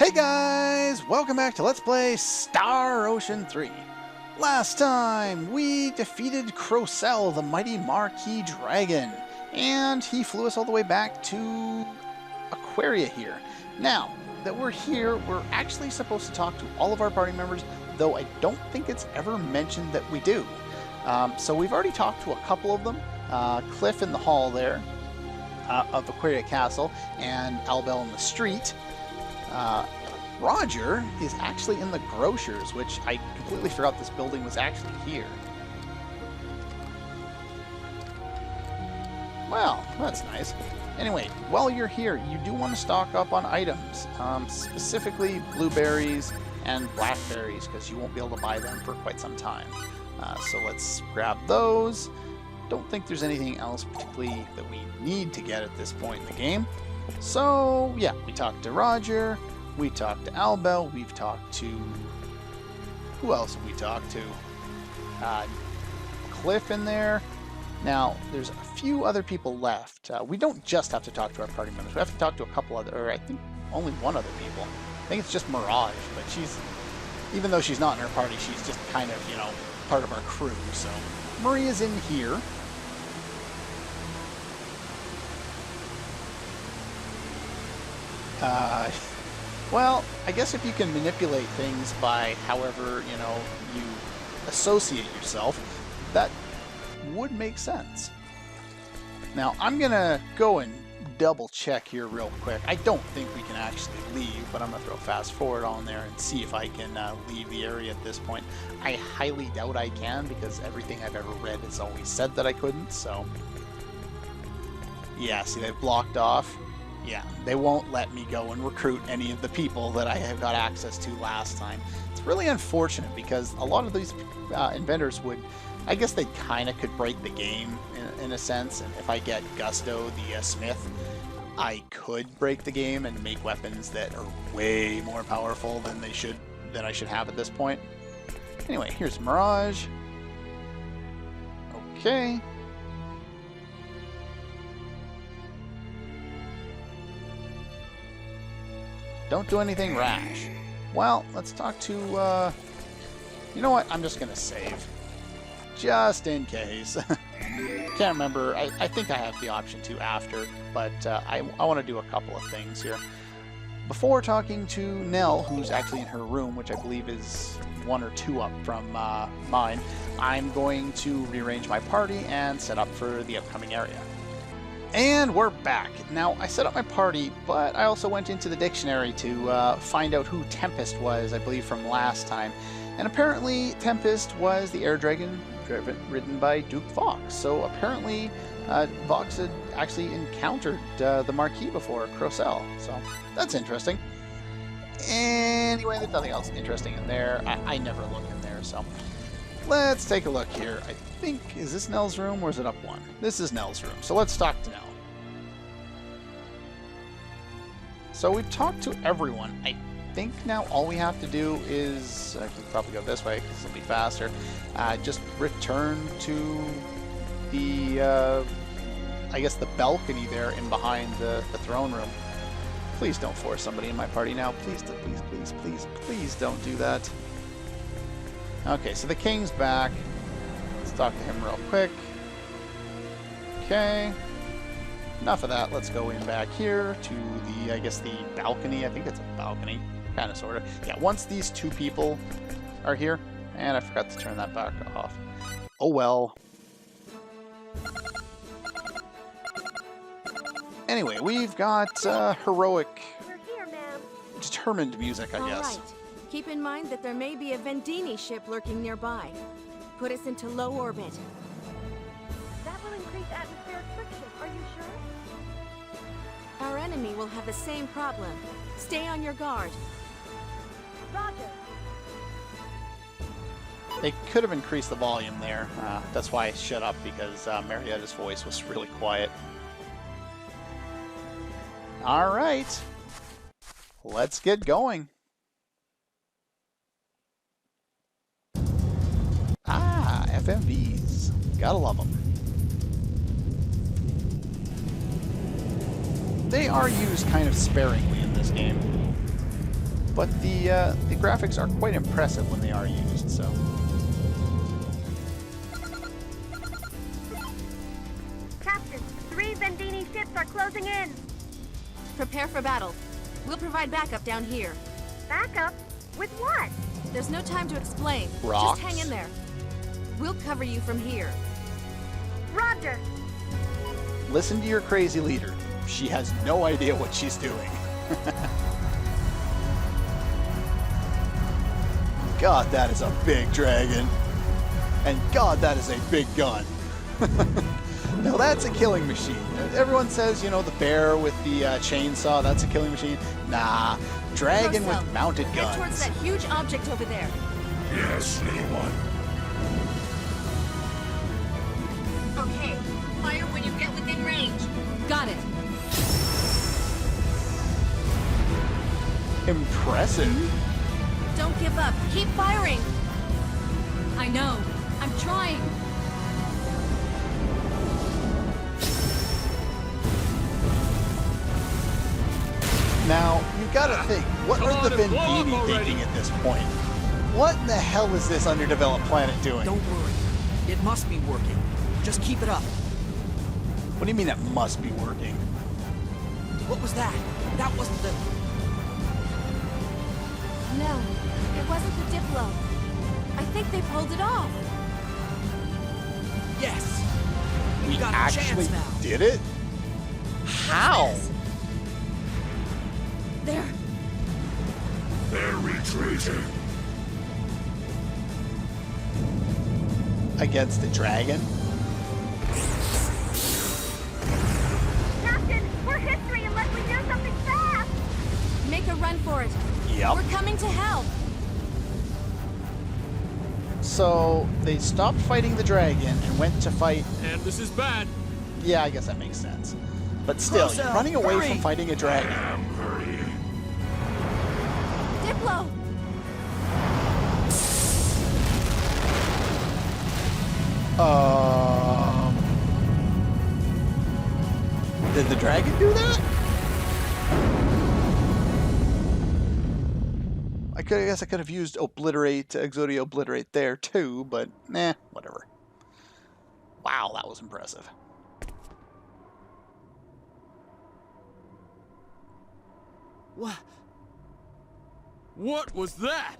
Hey guys! Welcome back to Let's Play Star Ocean 3. Last time, we defeated Crocell, the mighty Marquis Dragon, and he flew us all the way back to Aquaria here. Now, that we're here, we're actually supposed to talk to all of our party members, though I don't think it's ever mentioned that we do. So we've already talked to a couple of them. Cliff in the hall there, of Aquaria Castle, and Albel in the street. Roger is actually in the grocers, which I completely forgot this building was actually here. Well, that's nice. Anyway, while you're here, you do want to stock up on items, specifically blueberries and blackberries, because you won't be able to buy them for quite some time. So let's grab those. Don't think there's anything else particularly that we need to get at this point in the game. So, yeah, we talked to Roger, we talked to Albel, we've talked to... Who else have we talked to? Cliff in there. Now, there's a few other people left. We don't just have to talk to our party members. We have to talk to a couple other, or I think only one other people. I think it's just Mirage, but she's... Even though she's not in our party, she's just kind of, you know, part of our crew, so... Maria's in here. Well, I guess if you can manipulate things by however, you know, you associate yourself, that would make sense. Now, I'm gonna go and double check here real quick. I don't think we can actually leave, but I'm gonna throw fast forward on there and see if I can leave the area at this point. I highly doubt I can, because everything I've ever read has always said that I couldn't, so... Yeah, see, they've blocked off. Yeah, they won't let me go and recruit any of the people that I have got access to last time. It's really unfortunate, because a lot of these inventors would... I guess they kind of could break the game, in a sense, and if I get Gusto, the smith, I could break the game and make weapons that are way more powerful than I should have at this point. Anyway, here's Mirage. Okay. Don't do anything rash. Well, let's talk to, you know what? I'm just gonna save. Just in case. Can't remember. I think I have the option to after, but I want to do a couple of things here. Before talking to Nell, who's actually in her room, which I believe is 1 or 2 up from mine, I'm going to rearrange my party and set up for the upcoming area. And we're back. Now, I set up my party, but I also went into the dictionary to find out who Tempest was, I believe, from last time. And apparently, Tempest was the air dragon ridden by Duke Vox. So apparently, Vox had actually encountered the Marquis before, Crocell. So that's interesting. Anyway, there's nothing else interesting in there. I never look in there, so... Let's take a look here. I think, is this Nell's room or is it up 1? This is Nell's room, so let's talk to Nell. So we've talked to everyone. I think now all we have to do is, I can probably go this way because it'll be faster, just return to the, I guess the balcony there in behind the throne room. Please don't force somebody in my party now. Please, please, please, please, please don't do that. Okay, so the king's back. Let's talk to him real quick. Okay. Enough of that. Let's go in back here to the, I guess, the balcony. I think it's a balcony. Kind of, sort of. Yeah, once these 2 people are here. And I forgot to turn that back off. Oh well. Anyway, we've got heroic, determined music, I guess. Right. Keep in mind that there may be a Vendeeni ship lurking nearby. Put us into low orbit. That will increase atmospheric friction, are you sure? Our enemy will have the same problem. Stay on your guard. Roger. They could have increased the volume there. That's why I shut up, because Marietta's voice was really quiet. Alright. Let's get going. Ah, FMVs. Gotta love them. They are used kind of sparingly in this game. But the graphics are quite impressive when they are used, so... Captain, 3 Vendeeni ships are closing in. Prepare for battle. We'll provide backup down here. Backup? With what? There's no time to explain. Rocks. Just hang in there. We'll cover you from here. Roger. Listen to your crazy leader. She has no idea what she's doing. God, that is a big dragon. And God, that is a big gun. Now that's a killing machine. Everyone says, you know, the bear with the chainsaw, that's a killing machine. Nah, dragon with mounted Head towards guns. that huge object over there. Yes, little one. Okay, fire when you get within range. Got it. Impressive. Don't give up. Keep firing. I know. I'm trying. Now, you gotta think, what are the Vendeeni thinking at this point? What in the hell is this underdeveloped planet doing? Don't worry. It must be working. Just keep it up. What do you mean it must be working? What was that? That wasn't the... No, it wasn't the Diplo. I think they pulled it off. Yes! We We got a actually chance now. did it? How? There. They're retreating. Against the dragon? Captain, we're history unless we do something fast. Make a run for it. Yep. We're coming to help. So, they stopped fighting the dragon and went to fight... And this is bad. Yeah, I guess that makes sense. But still, Close you're up. running away Hurry. from fighting a dragon. I'm hurrying. Diplo. Did the dragon do that? I guess I could have used obliterate, Exodia obliterate there too, but nah, whatever. Wow, that was impressive. What? What was that?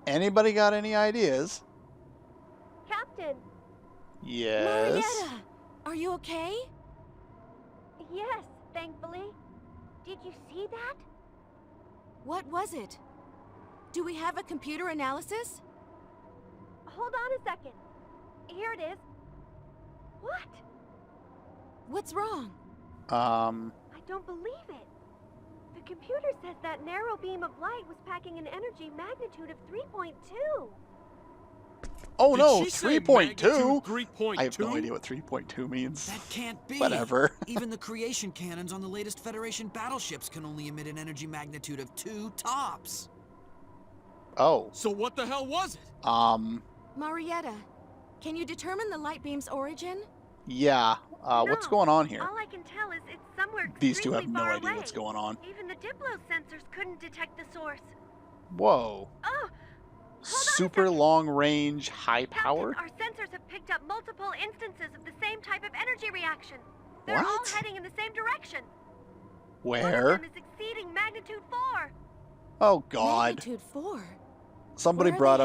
Anybody got any ideas? Captain, Yes. Marietta, are you okay? yes, thankfully. Did you see that? What was it? Do we have a computer analysis? Hold on a second. Here it is. What? What's wrong? I don't believe it. The computer says that narrow beam of light was packing an energy magnitude of 3.2. Oh Did no, she say 3.2? magnitude 3.2? I have no idea what 3.2 means. That can't be. Whatever. Even the creation cannons on the latest Federation battleships can only emit an energy magnitude of 2 tops. Oh. So what the hell was it? Marietta, can you determine the light beam's origin? Yeah. What's No, going on here? All I can tell is it's somewhere These two have extremely no far idea away. what's going on. Even the Diplo sensors couldn't detect the source. Whoa. Oh! Super long range, high power? Captain, our sensors have picked up multiple instances of the same type of energy reaction. They're all What? heading in the same direction. One Where? of them is exceeding magnitude 4. Oh god. Magnitude 4. Somebody Where are brought they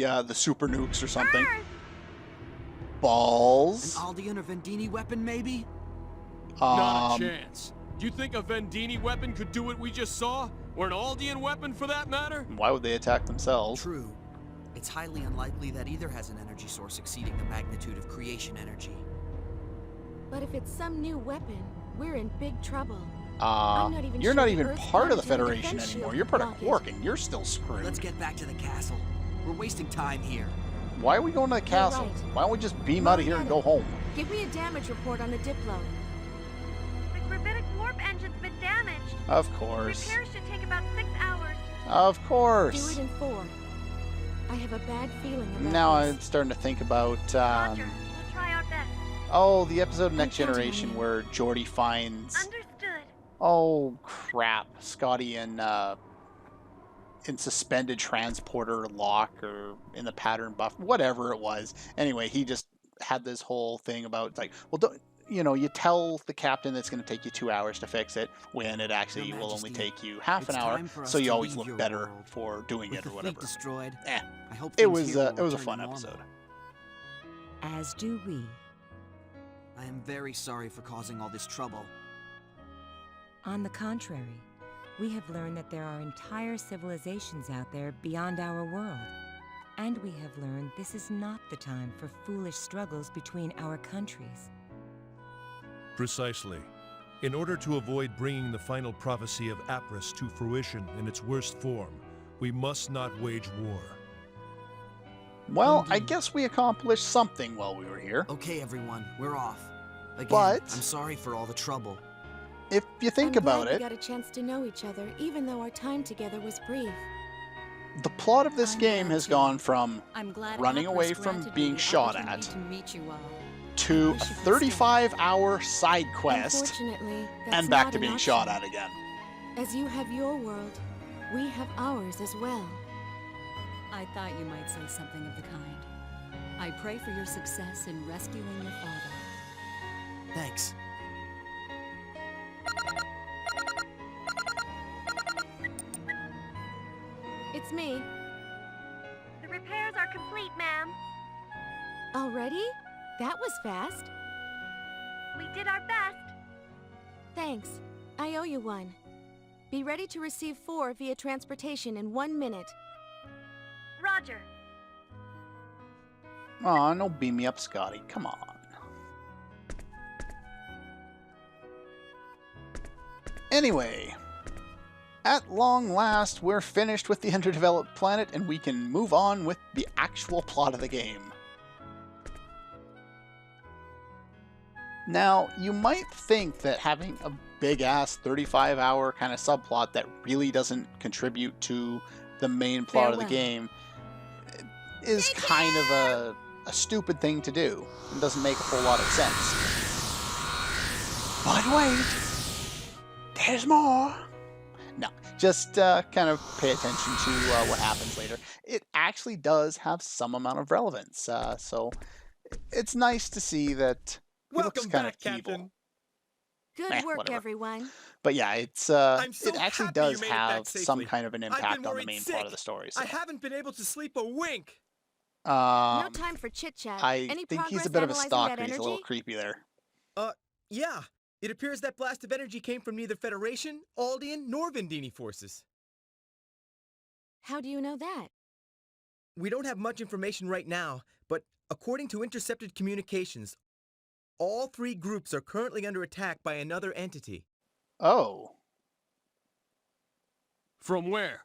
out headed? the super nukes or something. Earth! An Balls. Aldean or Vendeeni weapon, maybe? Not a chance. Do you think a Vendeeni weapon could do what we just saw? Or an Aldean weapon, for that matter? Why would they attack themselves? True. It's highly unlikely that either has an energy source exceeding the magnitude of creation energy. But if it's some new weapon, we're in big trouble. I'm not even You're sure not the even Earth's part of the planetary Federation defense anymore. shield You're part can of block it. Quark, and you're still screwed. Let's get back to the castle. We're wasting time here. Why are we going to the castle? right. Why don't we just beam out of here and go home? Give me a damage report on the Diplo. The gravitic warp engine's been damaged. Of course. Repairs should take about 6 hours. Of Do course. it in 4. I have a bad feeling about Now this. I'm starting to think about, Roger, we'll try our best. oh, the episode of Next counting on Generation you. where Geordi finds Understood. Oh crap, Scotty in suspended transporter lock or in the pattern buff, whatever it was. Anyway, he just had this whole thing about like, well, don't, you know, you tell the captain that's going to take you 2 hours to fix it when it actually Your will only Majesty, take you half an it's hour, time for us so you to always leave look your better world. for doing With it the or fleet whatever. destroyed, Eh, I hope it things was here will a return fun to normal. episode. As do we. I am very sorry for causing all this trouble. On the contrary, we have learned that there are entire civilizations out there beyond our world. And we have learned this is not the time for foolish struggles between our countries. Precisely. In order to avoid bringing the final prophecy of Apris to fruition in its worst form, we must not wage war. Well, I guess we accomplished something while we were here. Okay, everyone, we're off. Again, But- I'm sorry for all the trouble. If you think I'm glad about we it, got a chance to know each other, even though our time together was brief. the plot of this I'm game glad has to. gone from I'm glad running Apris away from granted me being the shot opportunity at to meet you all. to I wish a you could stay. 35-hour side quest Unfortunately, that's and back not to an being option. shot at again. As you have your world, we have ours as well. I thought you might say something of the kind. I pray for your success in rescuing your father. Thanks. It's me. The repairs are complete, ma'am. Already? That was fast. We did our best. Thanks. I owe you one. Be ready to receive 4 via transportation in 1 minute. Roger. Aw, no beam me up, Scotty. Come on. Anyway, at long last, we're finished with the underdeveloped planet and we can move on with the actual plot of the game. Now, you might think that having a big-ass 35-hour kind of subplot that really doesn't contribute to the main plot of the Farewell. game is kind of a stupid thing to do and doesn't make a whole lot of sense. But wait, there's more. No, just kind of pay attention to what happens later. It actually does have some amount of relevance, so it's nice to see that he looks Welcome kind back, of evil. Captain. Good work, whatever. everyone. But yeah, it's I'm so it actually happy you does made it back have some safely. kind of an I've impact been on the worried main sick. plot of the story. So. I haven't been able to sleep a wink. No time for chit-chat. I Any think he's a progress bit of a analyzing stalker. that He's a little energy? creepy there. Yeah. It appears that blast of energy came from neither Federation, Aldean, nor Vendeeni forces. How do you know that? We don't have much information right now, but according to intercepted communications, all 3 groups are currently under attack by another entity. Oh, From where?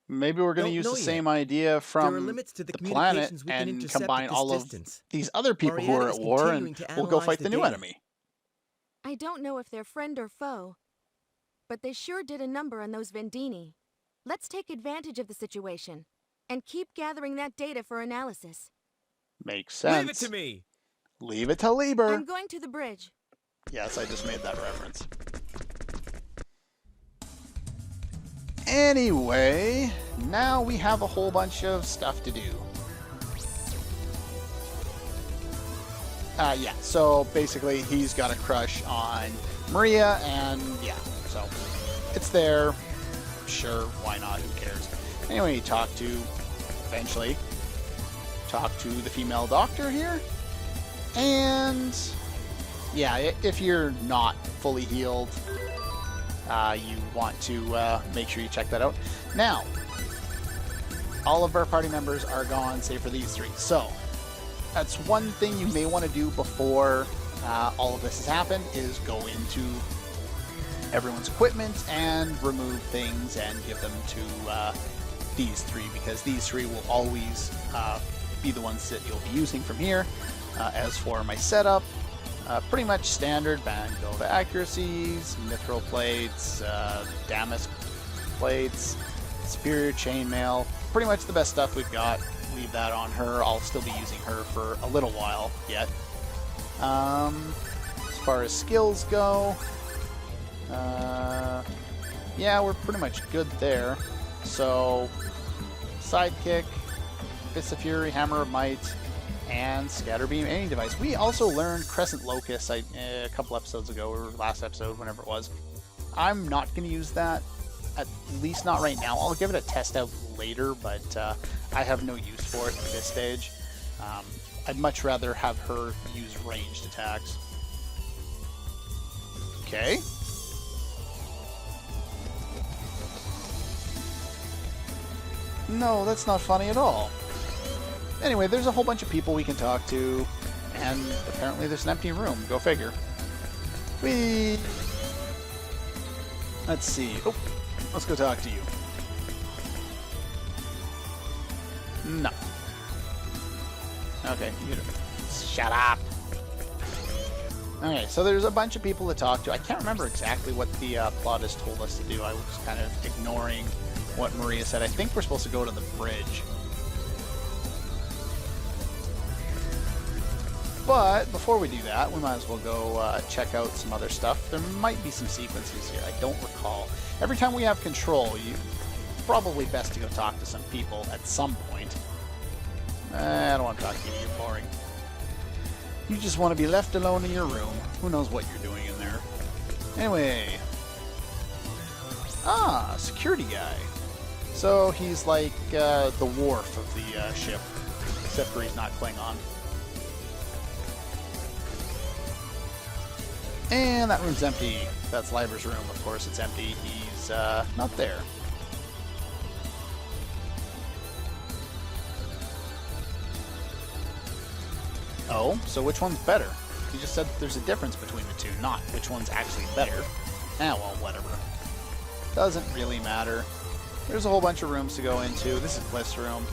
maybe we're going to Don't use the know yet. same idea There are from limits to the the planet communications we can and intercept combine at this all of distance. these other people who Marietta are is at war, continuing and to we'll go analyze fight the the new data. enemy. I don't know if they're friend or foe, but they sure did a number on those Vendeeni. Let's take advantage of the situation and keep gathering that data for analysis. Makes sense. Leave it to me. Leave it to Lieber. I'm going to the bridge. Yes, I just made that reference. Anyway, now we have a whole bunch of stuff to do. Yeah, so basically he's got a crush on Maria, and yeah, so it's there. Sure, why not? Who cares? Anyway, eventually talk to the female doctor here, and yeah, if you're not fully healed, you want to make sure you check that out. Now, all of our party members are gone, save for these 3. So, that's one thing you may want to do before all of this has happened, is go into everyone's equipment and remove things and give them to these 3, because these 3 will always be the ones that you'll be using from here. As for my setup, pretty much standard band Gova accuracies, mithril plates, damask plates, superior chainmail, pretty much the best stuff we've got. Leave that on her. I'll still be using her for a little while yet. As far as skills go, Yeah, we're pretty much good there. So, Sidekick, Fist of Fury, Hammer of Might, and Scatter Beam aiming device. We also learned Crescent Locust a couple episodes ago, or last episode, whenever it was. I'm not going to use that, at least not right now. I'll give it a test out later, but I have no use for it at this stage. I'd much rather have her use ranged attacks. Okay. No, that's not funny at all. Anyway, there's a whole bunch of people we can talk to, and apparently there's an empty room. Go figure. Whee! Let's see. Oh, let's go talk to you. No. Okay, you shut up. Okay, so there's a bunch of people to talk to. I can't remember exactly what the plot has told us to do. I was kind of ignoring what Maria said. I think we're supposed to go to the bridge. But before we do that, we might as well go check out some other stuff. There might be some sequences here. I don't recall. Every time we have control, probably best to go talk to some people at some point. I don't want to talk to you. You're boring. You just want to be left alone in your room. Who knows what you're doing in there. Anyway. Ah, security guy. So he's like the wharf of the ship, except for he's not Klingon. And that room's empty. That's Liver's room, of course it's empty. He's not there. Oh, so which one's better? You just said there's a difference between the two, not which one's actually better. Ah, well, whatever. Doesn't really matter. There's a whole bunch of rooms to go into. This is Bliss' room.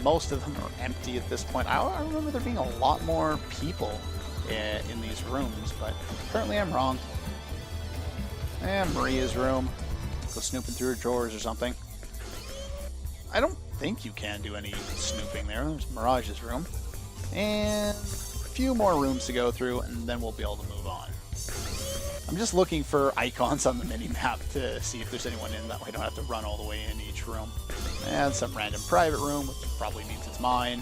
Most of them are empty at this point. I remember there being a lot more people in these rooms, but apparently I'm wrong. And Maria's room. Go snooping through her drawers or something. I don't think you can do any snooping there. There's Mirage's room. And a few more rooms to go through, and then we'll be able to move on. I'm just looking for icons on the mini-map to see if there's anyone in. That way I don't have to run all the way in each room. And some random private room, which probably means it's mine.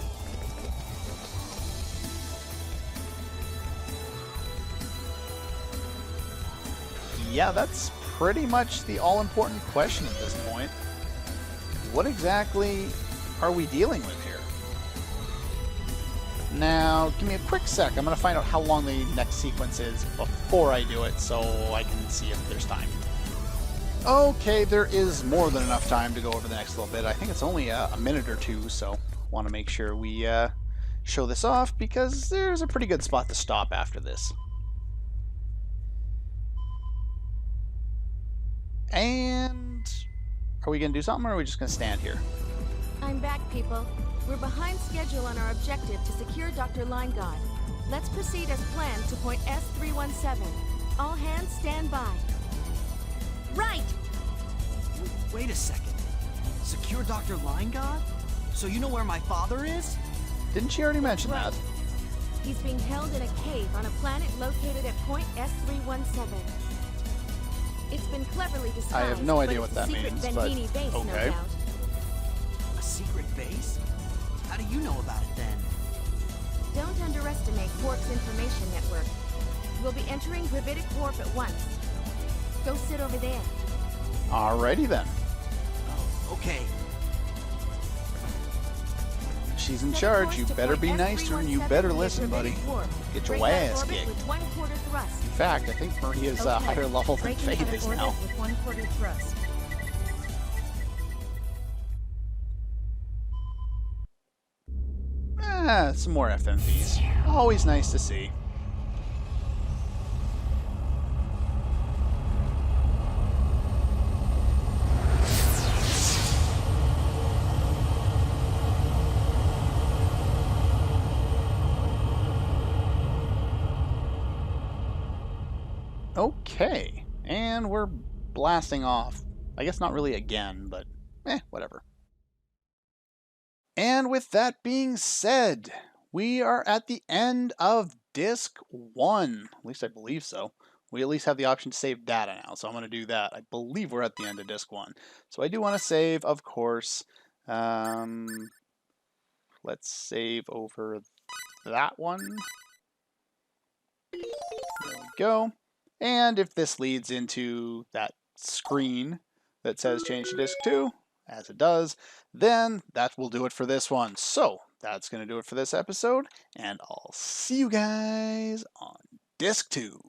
Yeah, that's pretty much the all-important question at this point. What exactly are we dealing with here? Now, give me a quick sec. I'm going to find out how long the next sequence is before I do it, so I can see if there's time. Okay, there is more than enough time to go over the next little bit. I think it's only a minute or two, so want to make sure we show this off, because there's a pretty good spot to stop after this. And are we going to do something, or are we just going to stand here? I'm back, people. We're behind schedule on our objective to secure Dr. Lineguard. Let's proceed as planned to point S317. All hands stand by. Right! Wait a second. Secure Dr. Lineguard? So you know where my father is? Didn't she already mention that? He's being held in a cave on a planet located at point S317. It's been cleverly disguised. I have no idea what that means, but Vendeeni base, okay. No doubt. A secret base? How do you know about it then? Don't underestimate Quark's information network. We'll be entering Gravitic Warp at once. Go sit over there. Alrighty then. Oh, okay. She's in charge. You better be nice to her and you better listen, buddy. Get your ass kicked. In fact, I think Maria's higher level than Faith is now. Some more FMVs. Always nice to see. Okay, and we're blasting off. I guess not really again, but whatever. And with that being said, we are at the end of Disc 1. At least I believe so. we at least have the option to save data now. So I'm going to do that. I believe we're at the end of disc 1. So I do want to save, of course. Let's save over that one. There we go. And if this leads into that screen that says change to disc 2, as it does, then that will do it for this one. So that's going to do it for this episode, and I'll see you guys on disc 2.